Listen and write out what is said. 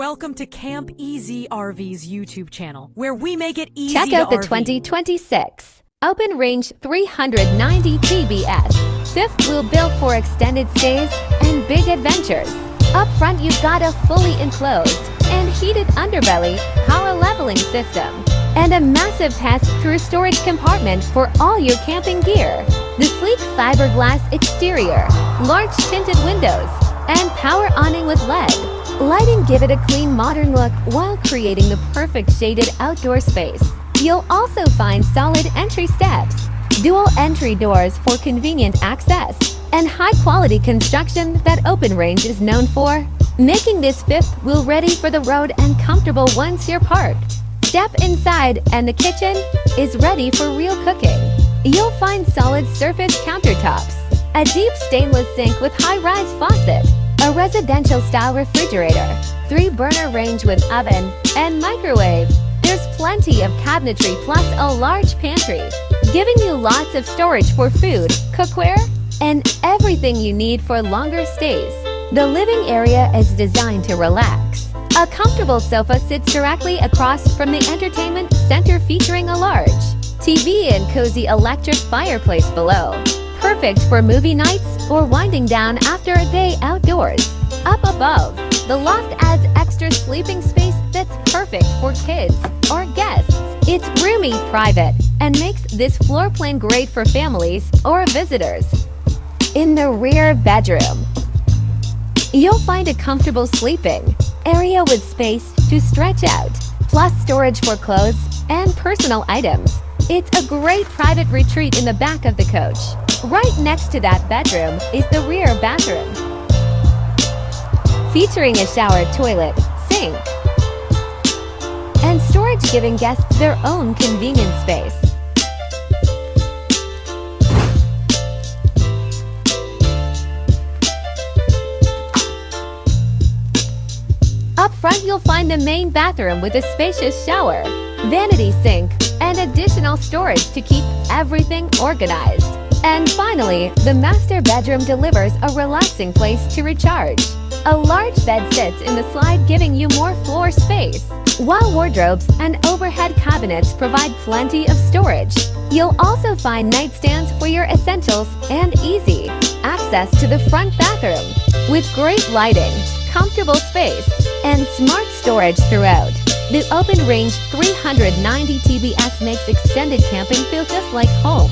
Welcome to Camp Easy RV's YouTube channel, where we make it easy Check to out the RV. 2026 Open Range 390 TBS. Fifth wheel built for extended stays and big adventures. Up front, you've got a fully enclosed and heated underbelly power leveling system and a massive pass-through storage compartment for all your camping gear. The sleek fiberglass exterior, large tinted windows, and power awning with LED lighting give it a clean, modern look while creating the perfect shaded outdoor space. You'll also find solid entry steps, dual entry doors for convenient access, and high-quality construction that Open Range is known for, making this fifth wheel ready for the road and comfortable once you're parked. Step inside and the kitchen is ready for real cooking. You'll find solid surface countertops, a deep stainless sink with high-rise faucet, a residential-style refrigerator, 3-burner range with oven and microwave. There's plenty of cabinetry plus a large pantry, giving you lots of storage for food, cookware, and everything you need for longer stays. The living area is designed to relax. A comfortable sofa sits directly across from the entertainment center featuring a large TV and cozy electric fireplace below. Perfect for movie nights or winding down after a day outdoors. Up above, the loft adds extra sleeping space that's perfect for kids or guests. It's roomy, private, and makes this floor plan great for families or visitors. In the rear bedroom, you'll find a comfortable sleeping area with space to stretch out, plus storage for clothes and personal items. It's a great private retreat in the back of the coach. Right next to that bedroom is the rear bathroom, featuring a shower, toilet, sink, and storage, giving guests their own convenient space. Up front, you'll find the main bathroom with a spacious shower, vanity sink, and additional storage to keep everything organized. And finally, the master bedroom delivers a relaxing place to recharge. A large bed sits in the slide, giving you more floor space, while wardrobes and overhead cabinets provide plenty of storage. You'll also find nightstands for your essentials and easy access to the front bathroom, with great lighting, comfortable space, and smart storage throughout. The Open Range 390 TBS makes extended camping feel just like home.